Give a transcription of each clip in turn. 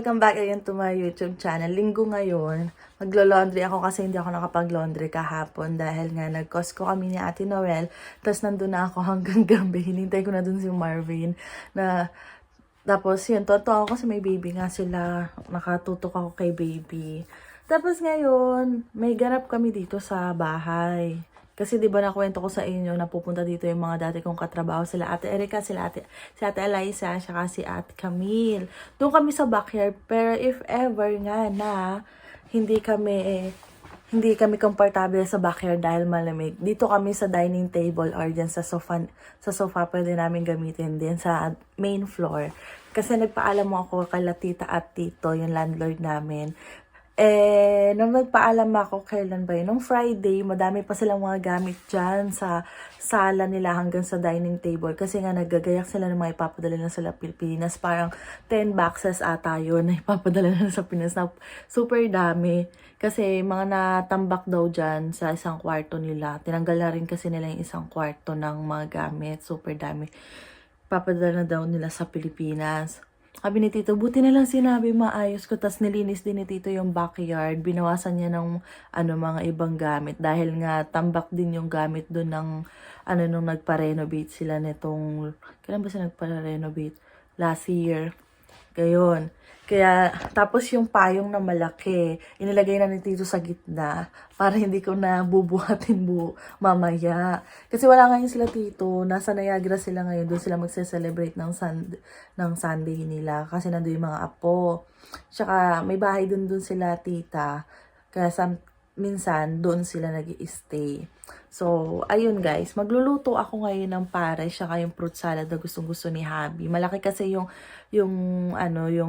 Welcome back again to my YouTube channel. Linggo ngayon, maglo-laundry ako kasi hindi ako nakapag-laundry kahapon dahil nga nag-Costco kami ni Ate Noel. Tapos nandun na ako hanggang gabi. Hinintay ko na dun si Marvin na tapos yun, totoo ako kasi may baby nga sila. Nakatutok ako kay baby. Tapos ngayon, may ganap kami dito sa bahay. Kasi di ba nakwento ko sa inyo na pupunta dito yung mga dati kong katrabaho, sila Ate Erica, si Ate Eliza, saka si Ate Camille. Doon kami sa backyard, pero if ever nga na hindi kami komportable sa backyard dahil malamig, dito kami sa dining table or dyan sa sofa pwede namin gamitin din sa main floor. Kasi nagpaalam mo ako kay tita at tito, yung landlord namin. Nung nagpaalam ako, kailan ba yun? Nung Friday, madami pa silang mga gamit dyan sa sala nila hanggang sa dining table. Kasi nga naggagayak sila ng mga ipapadala na sila Pilipinas. Parang 10 boxes ata yun na ipapadala na sa Pinas. Na super dami. Kasi mga natambak daw dyan sa isang kwarto nila. Tinanggal na rin kasi nila yung isang kwarto ng mga gamit. Super dami. Papadala na daw nila sa Pilipinas. Sabi ni Tito, buti na lang sinabi maayos ko. Tas nilinis din ni Tito yung backyard. Binawasan niya ng mga ibang gamit. Dahil nga tambak din yung gamit doon ng nung nagpa-renovate sila nitong, kailan ba sila nagpa-renovate? Last year. Gayon. Kaya, tapos yung payong na malaki, inilagay na ni Tito sa gitna para hindi ko na bubuhatin mamaya. Kasi wala ngayon sila Tito, nasa Niagara sila ngayon, doon sila magse-celebrate ng Sunday nila kasi nandun yung mga apo. Tsaka may bahay doon sila tita, kaya minsan doon sila nag-i-stay. So, ayun guys, magluluto ako ngayon ng pares, saka yung fruit salad na gustong-gusto ni Habi. Malaki kasi yung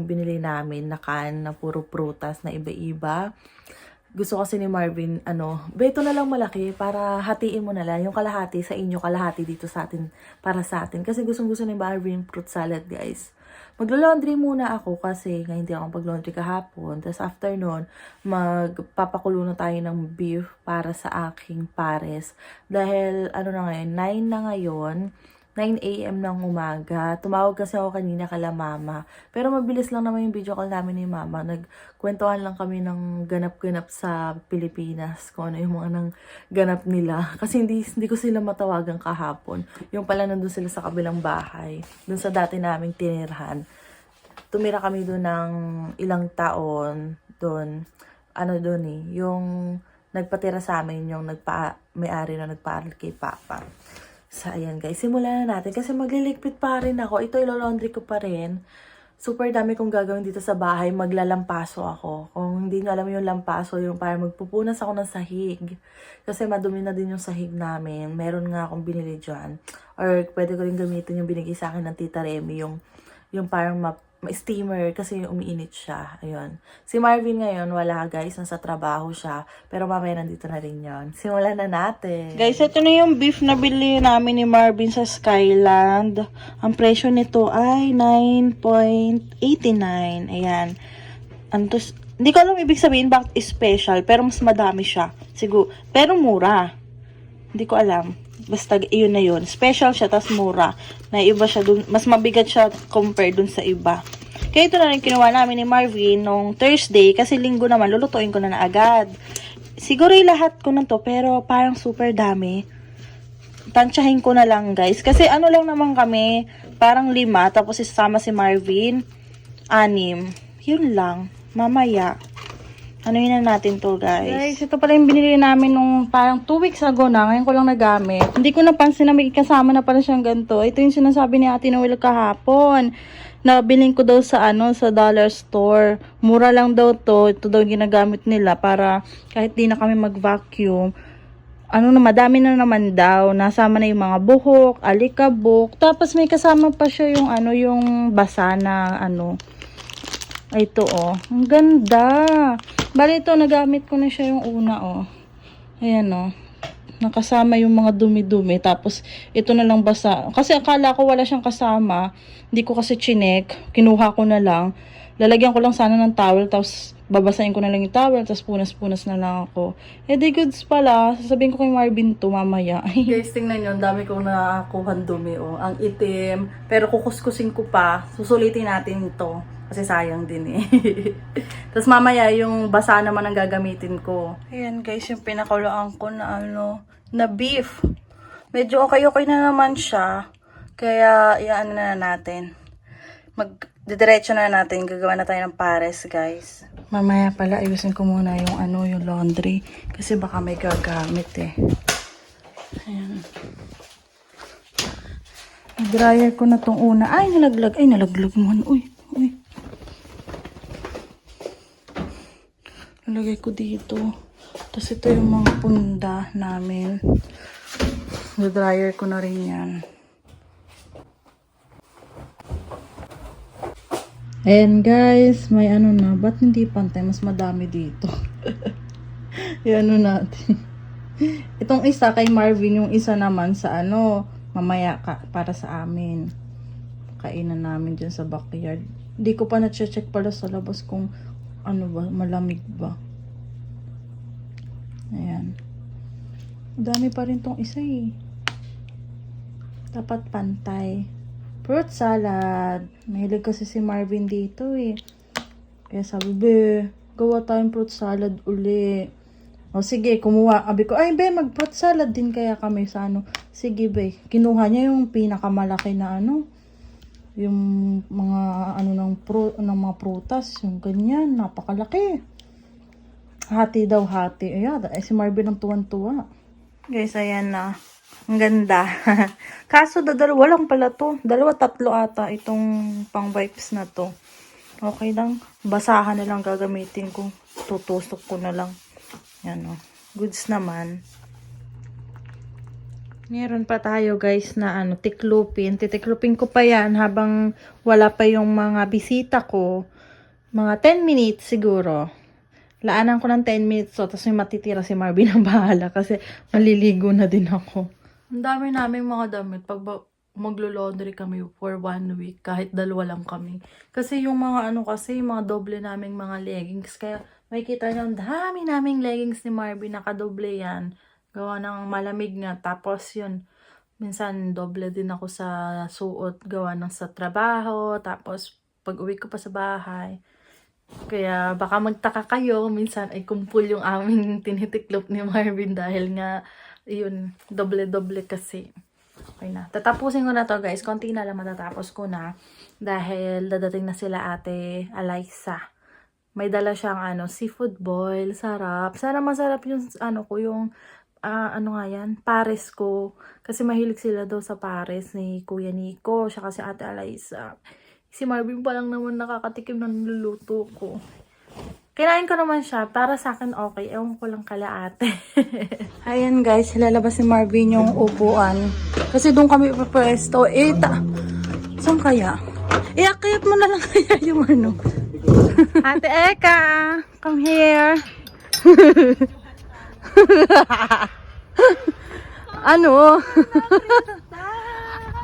binili namin na can na puro prutas na iba-iba. Gusto kasi ni Marvin, beto na lang malaki para hatiin mo na lang. Yung kalahati sa inyo, kalahati dito sa atin, para sa atin. Kasi gustong-gusto ni Marvin fruit salad, guys. Maglo-laundry muna ako kasi nga hindi ako pag-laundry kahapon. Tapos after nun, magpapakulo na tayo ng beef para sa aking pares. Dahil, na ngayon, 9 na ngayon, 9 AM ng umaga. Tumawag kasi ako kanina kala mama. Pero mabilis lang naman yung video call namin ni mama. Nagkwentuhan lang kami ng ganap-ganap sa Pilipinas. Kung ano yung mga nang ganap nila. Kasi hindi ko sila matawagan kahapon. Yung pala nandun sila sa kabilang bahay. Dun sa dati naming tinirhan. Tumira kami dun ng ilang taon. Dun. Yung nagpatira sa amin yung may-ari na nagpaaral kay Papa. So, ayan guys, simulan na natin. Kasi magliligpit pa rin ako. Ito, ilolaundry ko pa rin. Super dami kong gagawin dito sa bahay. Maglalampaso ako. Kung hindi nyo alam yung lampaso, yung parang magpupunas ako ng sahig. Kasi madumi na din yung sahig namin. Meron nga akong binili dyan. Or pwede ko rin gamitin yung binigay sa akin ng Tita Remy. Yung parang steamer kasi umiinit siya. Ayun. Si Marvin ngayon, wala guys. Nasa trabaho siya. Pero mamaya nandito na rin yon. Simulan na natin. Guys, ito na yung beef na bili namin ni Marvin sa Skyland. Ang presyo nito ay 9.89. Ayan. Hindi ko alam ibig sabihin bakit special. Pero mas madami siya. Siguro. Pero mura. Hindi ko alam. Basta yun na yun. Special siya, tas mura. Na iba siya dun. Mas mabigat siya compare dun sa iba. Kaya ito na rin kinuha namin ni Marvin nung Thursday. Kasi linggo naman, lulutuin ko na agad. Siguro yung lahat ko na to, pero parang super dami. Tansyahin ko na lang guys. Kasi lang naman kami, parang 5. Tapos isama si Marvin, 6. Yun lang. Mamaya. Yun na natin to guys. Guys, ito pala yung binili namin nung parang 2 weeks ago na. Ngayon ko lang nagamit. Hindi ko napansin na may kasama na pala siyang ganito. Ito yung sinasabi ni Ate Noel kahapon. Nabiling ko daw sa sa dollar store. Mura lang daw to. Ito daw ginagamit nila para kahit di na kami mag-vacuum. Madami na naman daw. Nasama na yung mga buhok, alikabok. Tapos may kasama pa siya yung yung basa na ito ang ganda. Bali ito, nagamit ko na siya yung una Ayan nakasama yung mga dumi-dumi. Tapos ito na lang basa. Kasi akala ko wala siyang kasama. Hindi ko kasi chinek. Kinuha ko na lang. lalagyan ko lang sana ng towel, tapos babasahin ko na lang yung towel, tapos punas-punas na lang ako. Eh, di goods pala. Sasabihin ko kay Marvin to mamaya. Guys, tingnan nyo, ang dami kong nakakuhan dumi, oh. Ang itim, pero kukuskusin ko pa. Susulitin natin ito. Kasi sayang din eh. Tapos mamaya, yung basa naman ang gagamitin ko. Ayan guys, yung pinakulaan ko na na beef. Medyo okay na naman siya. Kaya, iaan na natin. Didiretso na natin. Gagawa na tayo ng pares, guys. Mamaya pala, ayusin ko muna yung yung laundry. Kasi baka may gagamit eh. Ayan. Dryer ko na tong una. Ay, nalaglag. Ay, nalaglag man. Uy. Nalagay ko dito. Tapos ito yung mga punda namin. Dryer ko na rin yan. Ayan guys, may na. Ba't hindi pantay? Mas madami dito. Yan natin. Itong isa kay Marvin, yung isa naman sa mamaya para sa amin. Kainan namin dyan sa backyard. Hindi ko pa na-check pala sa labas kung malamig ba. Ayan. Dami pa rin tong isa eh. Dapat pantay. Fruit salad. Mahilig kasi si Marvin dito eh. Kaya sabi, gawa tayong fruit salad uli. O sige, kumuha. Abi ko, ay mag fruit salad din kaya kami sa Sige kinuha niya yung pinakamalaki na yung mga ng mga prutas, yung ganyan, napakalaki. Hati daw hati. Ayan, si Marvin ang tuwan-tuwa. Guys, ayan na. Ang ganda. Kaso, dalawa lang pala to. 2-3 ata itong pang wipes na to. Okay lang. Basahan na lang gagamitin ko. Tutusok ko na lang. Yan o. Goods naman. Meron pa tayo guys na tiklupin. Titiklupin ko pa yan habang wala pa yung mga bisita ko. Mga 10 minutes siguro. Laanan ko ng 10 minutes so, tapos may matitira si Marvin ang bahala kasi maliligo na din ako. Ang dami naming mga damit pag maglo-laundry kami for 1 week kahit 2 lang kami. Kasi yung mga kasi mga doble naming mga leggings. Kaya makikita nyo ang dami naming leggings ni Marvin. Nakadoble yan. Gawa ng malamig nga. Tapos yun, minsan doble din ako sa suot. Gawa ng sa trabaho. Tapos pag uwi ko pa sa bahay. Kaya baka magtaka kayo. Minsan ay kumpul yung aming tinitiklop ni Marvin. Dahil nga, yun, doble-doble kasi. Okay na. Tatapusin ko na to guys. Konti na lang matatapos ko na. Dahil dadating na sila ate Eliza. May dala siyang seafood boil. Sarap. Sana masarap yung yung nga yan, pares ko. Kasi mahilig sila daw sa pares ni Kuya Nico, siya kasi ate Eliza. Si Marvin pa lang naman nakakatikim ng niluluto ko. Kinain ko naman siya, para sa akin okay. Ewan ko lang kala ate. Ayan guys, lalabas si Marvin yung upuan. Kasi doon kami papresto. Saan kaya? Iakayat mo na lang kaya yung Ate Eka, come here.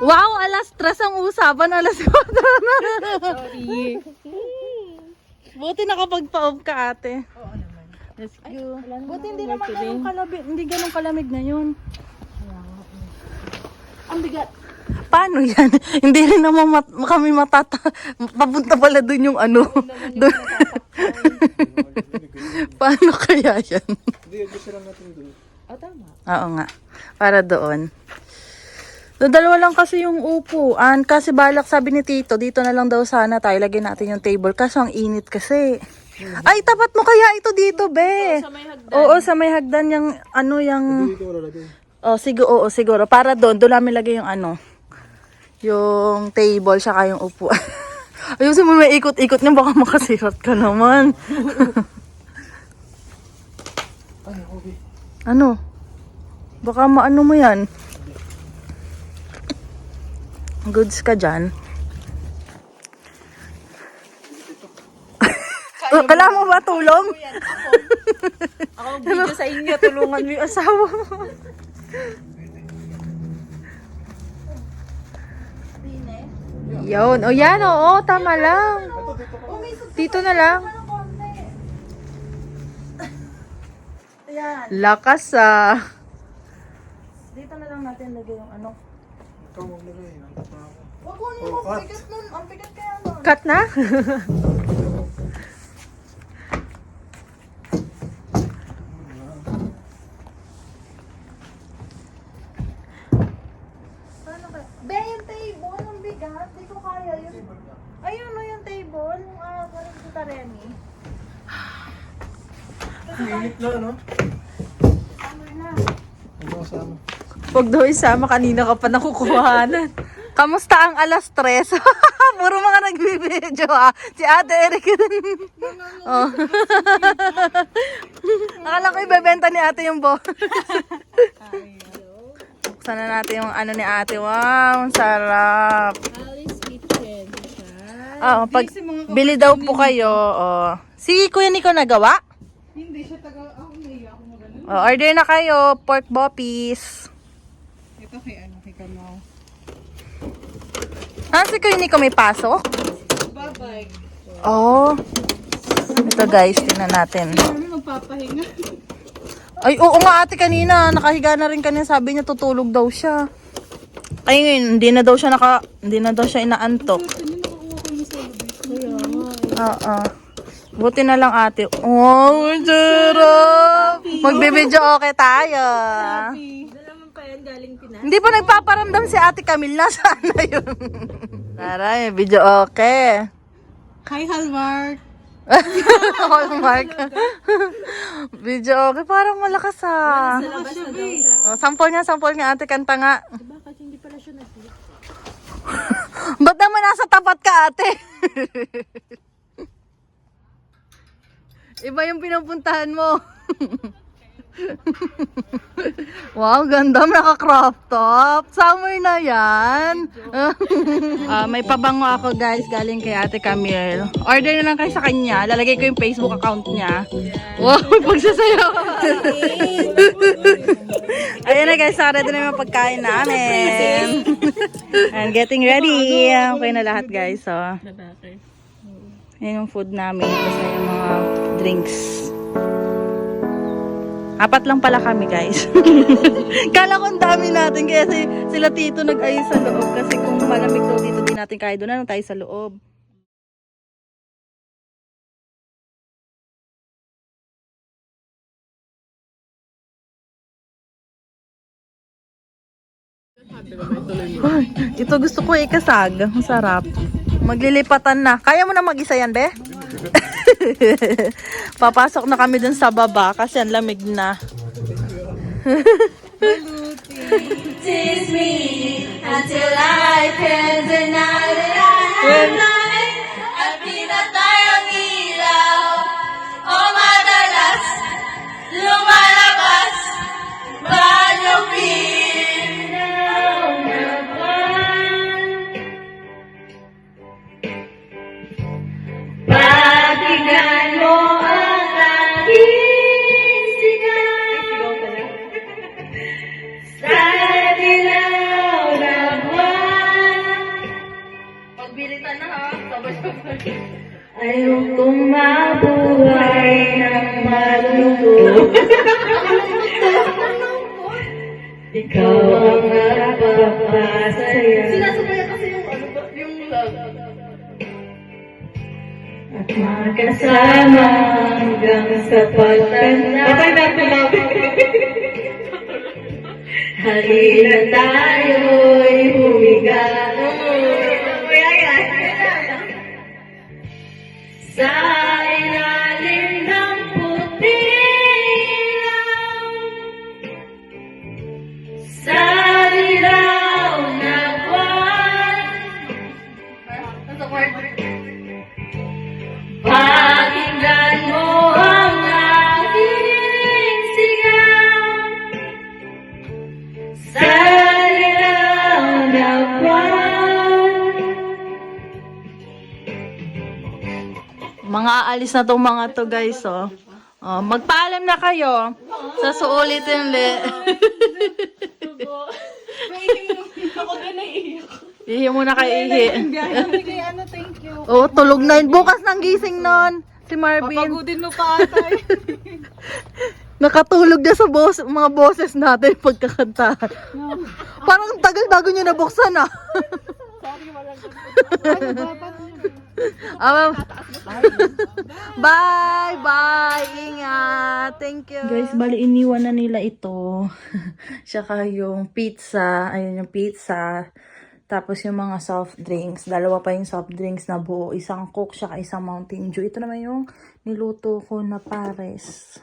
Wow, alas 3 ang usapan, alas 4 na. Sorry. Buti nakapagpa-off ka ate. Oo naman. Let's go. Buti hindi naman ganun kalamig na yun. Ang bigat. Paano yan? Hindi rin naman kami papunta pala dun yung dun. Paano kaya yan? Hindi, gusto lang natin doon. Tama. Oo nga. Para doon. Dalawa lang kasi yung upuan. Kasi balak sabi ni Tito, dito na lang daw sana tayo. Lagyan natin yung table. Kaso ang init kasi. Ay, tapat mo kaya ito dito, be. Sa may hagdan. Oo, sa may hagdan yung yung... siguro. Para doon namin lagay yung yung table, saka yung upuan. Ayusin mo may ikot-ikot niya, baka makasirat ka naman. Baka maano mo yan. Goods ka dyan. Kailangan mo ba tulong? Ako video sa inyo, tulungan mo yung asawa mo. Yun. O yan, oo. Tama lang. Dito na lang. Ayan. Lakas ah. Dito na lang natin lagay yung ano. Ikaw maglagay. Nantat na ako. Wag ko niyo, Oh, cut. bigat nun. Ang bigat kaya nun. Cut na? Paano kaya? Be, yung table, ang bigat. Di ko kaya yun. Ayun o yung table. Yung parang kita Remy. Init na, ano? Summer na. Ano kasama? Huwag daw isama, kanina ka pa nakukuhanan. Kamusta ang alas 3? Puro mga nagbibideo ah. Si Ate Eric din. Oh. Akala ko ibebenta ni Ate yung bo. Buksan na natin yung ano ni Ate. Wow, ang sarap. Alice Kitchen. Ah, pag bili daw po kayo. Oh. Si Kuya Nico nagawa? Hindi siya taga... Ako naiya ako magaling. Oh, order na kayo, pork boppies. Ito kay ano, kay Kamau. Ah, si Kuya Nico may pasok? Bye-bye. Oh. Ito guys, tingnan natin. Ano magpapahinga? Ay, oo nga ate kanina. Nakahiga na rin kanina. Sabi niya tutulog daw siya. Ay ngayon, hindi na daw siya inaantok. Ito niyo nakukuha ko yung solo base. Kaya nga. Oo. Buti na lang ate. Oh, sarap! Magbibideo okay tayo. Dalaman pa yan galing Pinas. Hindi pa nagpaparamdam si ate Camille. Nasaan na yun? Tara, video okay. Hi, Hallmark. Hallmark. Video okay. Parang malakas ah. Labas na daw siya. Oh, sample nga ate. Kanta nga. Bakit hindi pala siya nag-sleep? Ba't naman nasa tapat ka ate? Iba yung pinupuntahan mo. Wow, ganda. Naka-crop top. Summer na yan. May pabango ako guys. Galing kay Ate Camille. Order na lang kayo sa kanya. Lalagay ko yung Facebook account niya. Wow, may pagsasayaw. Ayan na guys. Ready na yung pagkain namin. And getting ready. Okay na lahat guys. So, yan yung food namin. Kasi yung mga drinks. 4 lang pala kami guys. Kala ko ang dami natin. Kaya sila tito nag-ayos sa loob. Kasi kung malamig daw dito, di natin kaya doon na lang tayo sa loob. Ay, ito gusto ko ikasag. Ang sarap. Maglilipatan na. Kaya mo na mag-isa yan, be? Papasok na kami dun sa baba kasi ang lamig na. Tease me until I can deny that I have lied. At pinatay ang ilaw. O madalas lumalabas. Balupin na buwan. Pakinggan mo ang aking sigaw. Sa dilaw na buwan. Pagbilitan na ha. Sabay-sabay. Ayokong mabuhay ng malungkot. Ikaw ang nagpapasaya. Sinasabaya kasi yung love. At magkasama hanggang sa pagtanda. Patay natin love. Halina tayo'y humiga. Sa ilalim ng puting ilaw. Sa dilaw na buwan. Pakinggan mo ang aking sigaw. Sa dilaw na buwan. Mga aalis na tong mga to guys, oh. Oh, magpaalam na kayo. Sa suulitin ulit. Ako din naiiyak. Ihi muna kay Ihi. Kay ano, thank you. Oh, tulog na yun. Bukas nang gising nun. Si Marvin. Papagudin mo pa ata eh. Nakatulog na sa mga boses natin pagkakanta. Parang tagal bago nyo nabuksan ah. Ah, bye! Bye! Ingat! Thank you! Guys, bali iniwan na nila ito. Tsaka yung pizza. Ayun yung pizza. Tapos yung mga soft drinks. Dalawa pa yung soft drinks na buo. Isang Coke, tsaka isang Mountain Dew. Ito naman yung niluto ko na pares.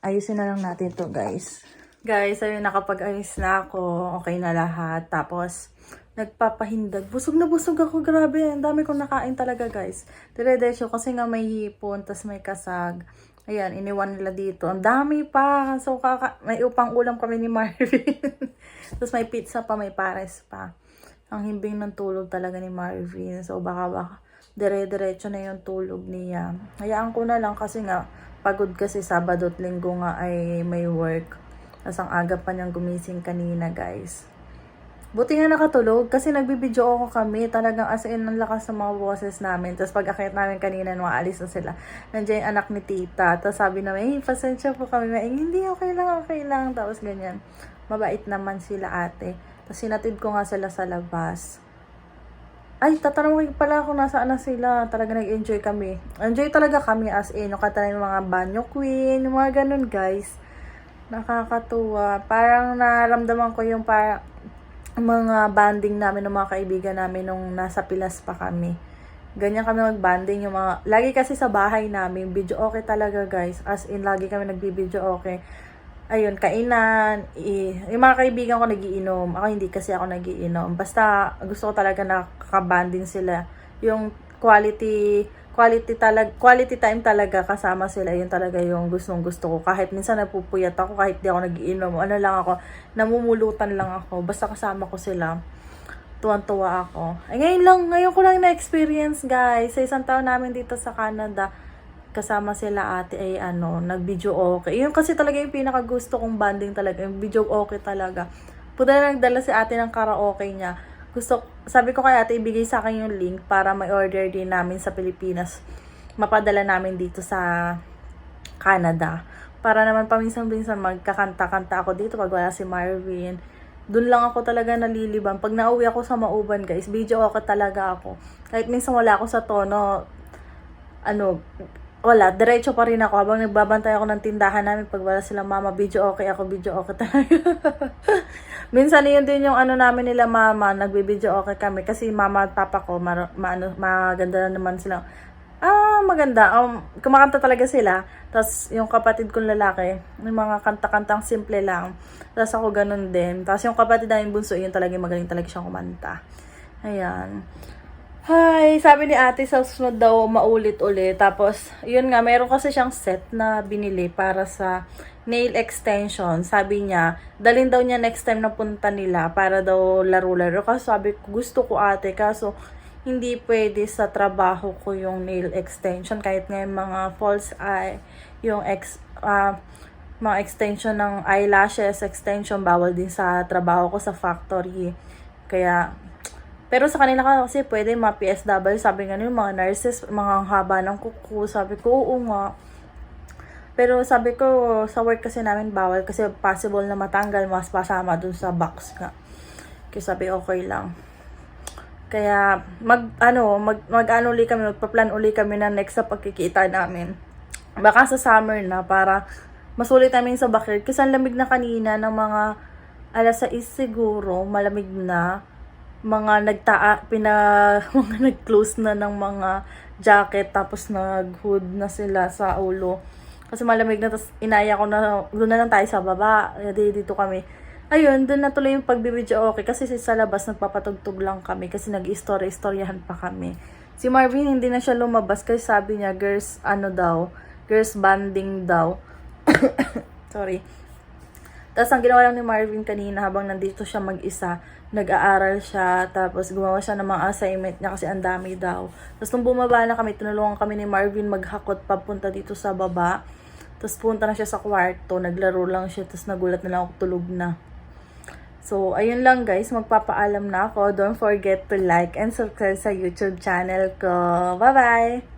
Ayusin na lang natin to guys. Guys, ayun, nakapag-ayos na ako. Okay na lahat. Tapos, nagpapahindag. Busog na busog ako. Grabe. Ang dami kong nakain talaga guys. Dire-diretso kasi nga may hipon. Tapos may kasag. Ayan, iniwan nila dito. Ang dami pa. So, may upang ulam kami ni Marvin. Tapos may pizza pa, may pares pa. Ang himbing ng tulog talaga ni Marvin. So, baka dire-diretso na yung tulog niya. Hayaan ko na lang kasi nga, pagod kasi Sabado at Linggo nga ay may work. Tapos ang aga pa niyang gumising kanina, guys. Buti nga nakatulog kasi nagbibideo ako kami. Talagang as in, ang lakas ng mga boses namin. Tapos pag akit namin kanina, nung aalis na sila, nandiyan yung anak ni tita. Tapos sabi namin, pasensya po kami. Hindi, okay lang. Tapos ganyan. Mabait naman sila ate. Tapos sinatid ko nga sila sa labas. Ay, tatanong pala kung nasaan na sila. Talaga nag-enjoy kami. Enjoy talaga kami as in. Yung kata yung mga banyo queen, yung mga ganun guys. Nakakatuwa. Parang naramdaman ko yung mga banding namin ng mga kaibigan namin nung nasa Pilas pa kami. Ganyan kami mag-banding yung mga... Lagi kasi sa bahay namin, video okay talaga guys. As in, lagi kami nagbi-video okay. Ayun, kainan, yung mga kaibigan ko nagiinom. Ako hindi kasi ako nagiinom. Basta gusto ko talaga nakakabanding sila. Yung quality time talaga kasama sila. Yun talaga yung gusto ko. Kahit minsan napupuyat ako, kahit di ako nagiinom. Ano lang ako, namumulutan lang ako. Basta kasama ko sila. Tuwan-tuwa ako. Ay, ngayon ko lang na-experience guys. Sa isang taon namin dito sa Canada, kasama sila ate ay nag-video okay. Yun kasi talaga yung pinaka-gusto kong banding talaga. Yung video okay talaga. Puta na nagdala si ate ng karaoke niya. Sabi ko kay ate, ibigay sa akin yung link para may order din namin sa Pilipinas. Mapadala namin dito sa Canada. Para naman paminsan-minsan magkakanta-kanta ako dito pag wala si Marvin. Doon lang ako talaga nalilibang. Pag nauwi ako sa Mauban guys, video okay talaga ako. Kahit minsan wala ako sa tono, wala, diretso pa rin ako habang nagbabantay ako ng tindahan namin. Pag wala silang mama, video okay ako, video okay talaga. Minsan yun din yung namin nila mama, nagbibideo okay kami. Kasi mama at papa ko, maganda naman silang. Maganda. Kumakanta talaga sila. Tapos yung kapatid kong lalaki, yung mga kanta-kantang simple lang. Tapos ako ganun din. Tapos yung kapatid namin bunso, yun talaga magaling talaga siyang kumanta. Ayan. Hi, sabi ni ate sa susunod daw maulit-ulit. Tapos, yun nga, meron kasi siyang set na binili para sa nail extension. Sabi niya, dalhin daw niya next time na punta nila para daw laro-laro. Kasi sabi ko, gusto ko ate, kaso hindi pwede sa trabaho ko yung nail extension. Kahit nga yung mga false eye, yung mga extension ng eyelashes, extension, bawal din sa trabaho ko sa factory. Kaya, pero sa kanila kasi pwede mga PSW, sabi nga yung mga nurses, mga haba ng kuko, sabi ko, oo nga. Pero sabi ko, sa work kasi namin bawal kasi possible na matanggal, mas pasama dun sa box nga. Kaya sabi, okay lang. Kaya, magpa-plan uli kami na next sa pagkikita namin. Baka sa summer na, para masulit namin sa backyard. Kasi ang lamig na kanina ng mga alas 6 siguro, malamig na. Mga nag-close na ng mga jacket, tapos nag-hood na sila sa ulo. Kasi malamig na, tapos inaya ko na, doon na lang tayo sa baba. Dito kami. Ayun, doon na tuloy yung pagbibideo okay. Kasi sa labas, nagpapatugtog lang kami. Kasi nag-istoryahan pa kami. Si Marvin, hindi na siya lumabas. Kasi sabi niya, girls banding daw. Sorry. Tapos ang ginawa lang ni Marvin kanina habang nandito siya mag-isa, nag-aaral siya, tapos gumawa siya ng mga assignment niya kasi ang dami daw. Tapos nung bumaba na kami, tinulungan kami ni Marvin maghakot papunta dito sa baba. Tapos punta na siya sa kwarto, naglaro lang siya, tapos nagulat na lang ako, tulog na. So, ayun lang guys, magpapaalam na ako. Don't forget to like and subscribe sa YouTube channel ko. Bye-bye!